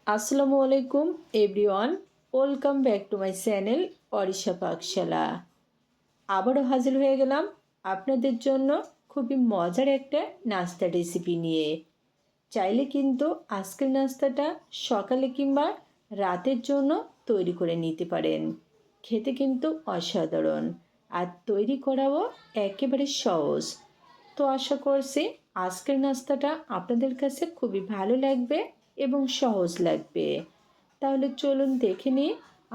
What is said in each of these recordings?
আসসালামু আলাইকুম everyone, welcome back to my channel Arisha Pakshala. আবারও হাজির হয়ে গেলাম আপনাদের জন্য খুবই মজার একটা নাস্তা রেসিপি নিয়ে। চাইলে কিন্তু আজকের নাস্তাটা সকালে কিংবা রাতের জন্য তৈরি করে নিতে পারেন। খেতে কিন্তু অসাধারণ, আর তৈরি করাও একেবারে সহজ। তো আশা করছি আজকের নাস্তাটা আপনাদের কাছে খুবই ভালো লাগবে এবং সহজ লাগবে। তাহলে চলুন দেখে নিই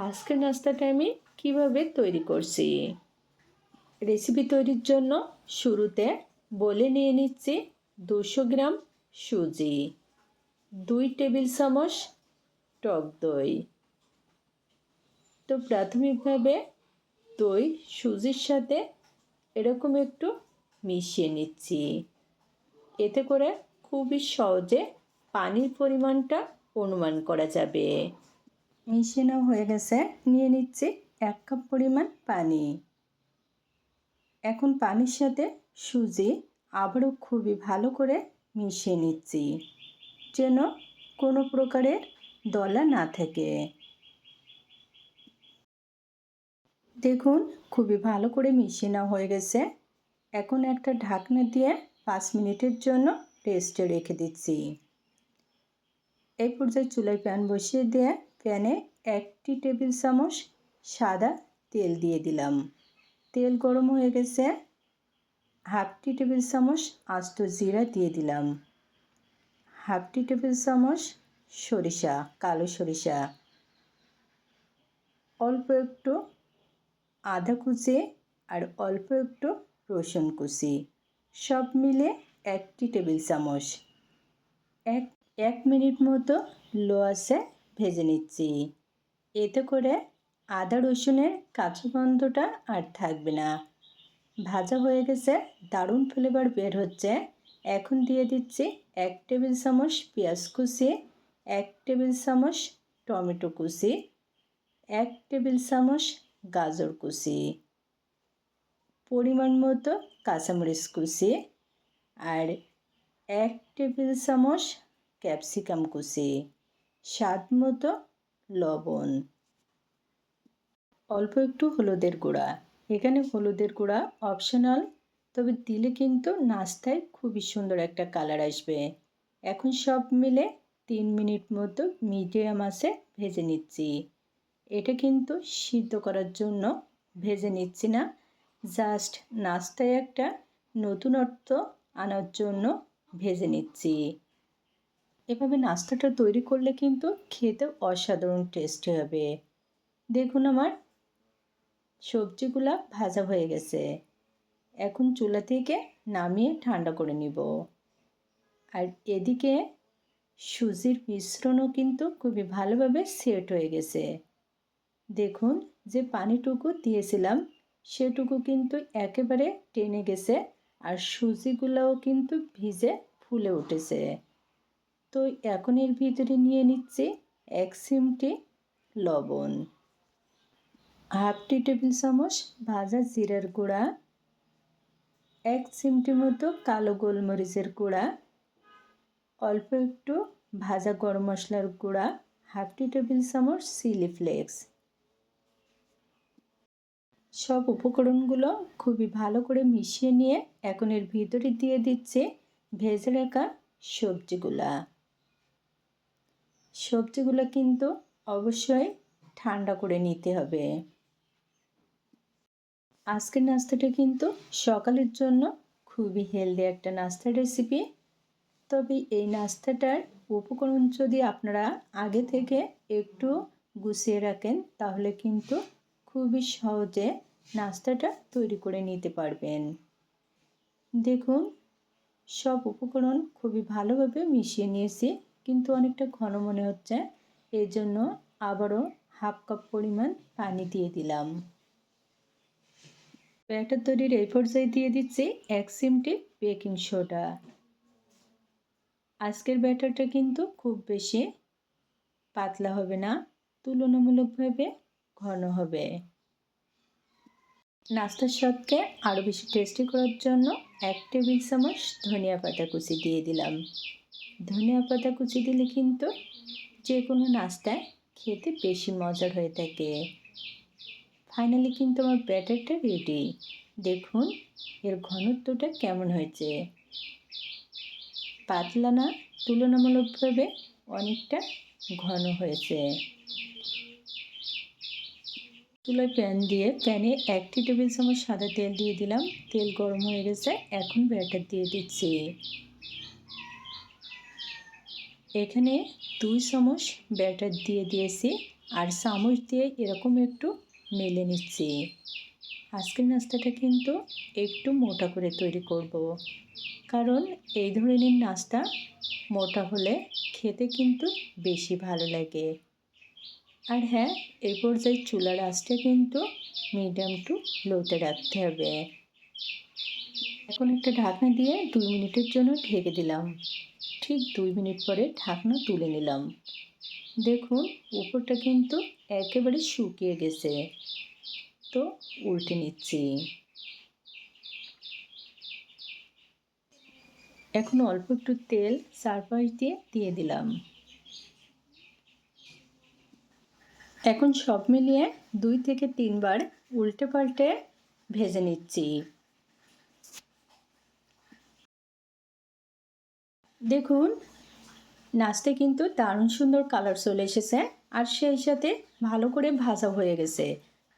আজকের নাস্তাটা আমি কিভাবে তৈরি করছি। রেসিপি তৈরির জন্য শুরুতে বলে নিয়ে নিচ্ছি 200 গ্রাম সুজি, 2 টেবিল চামচ টক দই। তো প্রাথমিকভাবে দই সুজির সাথে এরকম একটু মিশিয়ে নিচ্ছি। এতে করে খুবই সহজে পানির পরিমাণটা অনুমান করা যাবে। মিশিয়ে নেওয়া হয়ে গেছে, নিয়ে নিচ্ছি 1 কাপ পরিমাণ পানি। এখন পানির সাথে সুজি আবারও খুবই ভালো করে মিশিয়ে নিচ্ছি, যেন কোনো প্রকারের দলা না থাকে। দেখুন খুবই ভালো করে মিশিয়ে নেওয়া হয়ে গেছে। এখন একটা ঢাকনা দিয়ে 5 মিনিটের জন্য রেস্টে রেখে দিচ্ছি। এই পর্যায়ে চুলায় প্যান বসিয়ে দিয়ে প্যানে 1 টেবিল চামচ সাদা তেল দিয়ে দিলাম। তেল গরম হয়ে গেছে, 1/2 টেবিল চামচ আস্ত জিরা দিয়ে দিলাম, 1/2 টেবিল চামচ সরিষা, কালো সরিষা, অল্প একটু আদা কুচি আর অল্প একটু রসুন কুচি, সব মিলে 1 টেবিল চামচ। এক মিনিট মতো লো আঁচে ভেজে নিচ্ছি। এতে করে আদা রসুনের কাঁচা গন্ধটা আর থাকবে না। ভাজা হয়ে গেছে, দারুণ ফ্লেভার বের হচ্ছে। এখন দিয়ে দিচ্ছি 1 টেবিল চামচ পেঁয়াজ কুচি, 1 টেবিল চামচ টমেটো কুচি, 1 টেবিল চামচ গাজর কুচি, পরিমাণ মতো কাঁচামরিচ কুচি আর 1 টেবিল চামচ ক্যাপসিকাম কুচি, স্বাদ মতো লবণ, অল্প একটু হলুদের গুঁড়া। এখানে হলুদের গুঁড়া অপশনাল, তবে দিলে কিন্তু নাস্তায় খুবই সুন্দর একটা কালার আসবে। এখন সব মিলে 3 মিনিট মতো মিডিয়াম আঁচে ভেজে নিচ্ছি। এটা কিন্তু সিদ্ধ করার জন্য ভেজে নিচ্ছি না, জাস্ট নাস্তায় একটা নতুনত্ব আনার জন্য ভেজে নিচ্ছি। এভাবে নাস্তাটা তৈরি করলে কিন্তু খেতে অসাধারণ টেস্টি হবে। দেখুন আমার সবজিগুলা ভাজা হয়ে গেছে। এখন চুলা থেকে নামিয়ে ঠান্ডা করে নিব। আর এদিকে সুজির মিশ্রণও কিন্তু খুবই ভালোভাবে সেট হয়ে গেছে। দেখুন যে পানিটুকু দিয়েছিলাম সেটুকু কিন্তু একেবারে টেনে গেছে, আর সুজিগুলোও কিন্তু ভিজে ফুলে উঠেছে। তো এখন এর ভিতরে নিয়ে নিচ্ছি 1 চিমটি লবণ, 1/2 টেবিল চামচ ভাজা জিরার গুঁড়া, 1 চিমটি মতো কালো গোলমরিচের গুঁড়া, অল্প একটু ভাজা গরম মশলার গুঁড়া, 1/2 টেবিল চামচ চিলি ফ্লেক্স। সব উপকরণগুলো খুবই ভালো করে মিশিয়ে নিয়ে এখন এর ভিতরে দিয়ে দিচ্ছে ভেজে রাখা সবজিগুলো কিন্তু অবশ্যই ঠান্ডা করে নিতে হবে। আজকের নাস্তাটা কিন্তু সকালের জন্য খুবই হেলদি একটা নাস্তার রেসিপি। তবে এই নাস্তাটার উপকরণ যদি আপনারা আগে থেকে একটু গুছিয়ে রাখেন তাহলে কিন্তু খুবই সহজে নাস্তাটা তৈরি করে নিতে পারবেন। দেখুন সব উপকরণ খুবই ভালোভাবে মিশিয়ে নিয়েছি, কিন্তু অনেকটা ঘন মনে হচ্ছে, এই জন্য আবারও 1/2 কাপ পরিমাণ পানি দিয়ে দিলাম। ব্যাটার তৈরির এই পর্যায়ে দিয়ে দিচ্ছি 1 চিমটি বেকিং সোডা। আজকের ব্যাটারটা কিন্তু খুব বেশি পাতলা হবে না, তুলনামূলকভাবে ঘন হবে। নাস্তার স্বাদকে আরও বেশি টেস্টি করার জন্য 1 টেবিল চামচ ধনিয়া পাতা কুচি দিয়ে দিলাম। ধনিয়া পাতা কুচি দিলে কিন্তু যে কোনো নাস্তা খেতে বেশি মজার হয়ে থাকে। ফাইনালি কিন্তু আমার ব্যাটারটা রেডি। দেখুন এর ঘনত্বটা কেমন হয়েছে। পাতলা না, তুলনামূলকভাবে অনেকটা ঘন হয়েছে। চুলায় প্যান দিয়ে প্যানে 1 টেবিল চামচ সাদা তেল দিয়ে দিলাম। তেল গরম হয়ে গেছে, এখন ব্যাটার দিয়ে দিচ্ছি। এখানে 2 চামচ ব্যাটার দিয়ে দিয়েছি আর চামচ দিয়ে এরকম একটু নেড়ে নিচ্ছি। আজকের নাস্তাটা কিন্তু একটু মোটা করে তৈরি করব, কারণ এই ধরনের নাস্তা মোটা হলে খেতে কিন্তু বেশি ভালো লাগে। আর হ্যাঁ, এই পর্যায়ে চুলার আঁচটা কিন্তু মিডিয়াম টু লোতে রাখতে হবে। এখন একটা ঢাকনা দিয়ে 2 মিনিটের জন্য ঢেকে দিলাম। ঠিক 2 মিনিট পরে ঢাকনা তুলে নিলাম। দেখুন উপরটা কিন্তু একেবারে শুকিয়ে গেছে, তো উল্টে নিচ্ছি। এখন অল্প একটু তেল চারপাশ দিয়ে দিলাম। এখন সব মিলিয়ে 2 থেকে 3 বার উল্টে পাল্টে ভেজে নিচ্ছি। দেখুন নাস্তায় কিন্তু দারুণ সুন্দর কালার চলে এসেছে আর সেই সাথে ভালো করে ভাজা হয়ে গেছে।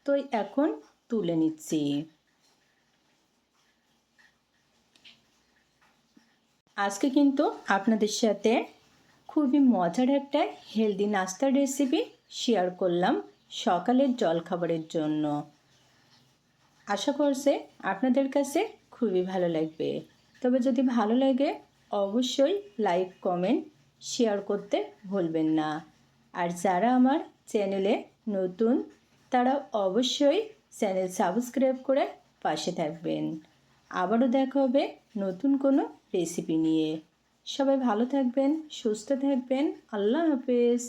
তো এখন তুলে নিচ্ছি। আজকে কিন্তু আপনাদের সাথে খুবই মজার একটা হেলদি নাস্তার রেসিপি শেয়ার করলাম সকালের জলখাবারের জন্য। আশা করছি আপনাদের কাছে খুবই ভালো লাগবে। তবে যদি ভালো লাগে অবশ্যই লাইক, কমেন্ট, শেয়ার করতে ভুলবেন না। আর যারা আমার চ্যানেলে নতুন তারা অবশ্যই চ্যানেল সাবস্ক্রাইব করে পাশে থাকবেন। আবারও দেখা হবে নতুন কোনো রেসিপি নিয়ে। সবাই ভালো থাকবেন, সুস্থ থাকবেন। আল্লাহ হাফেজ।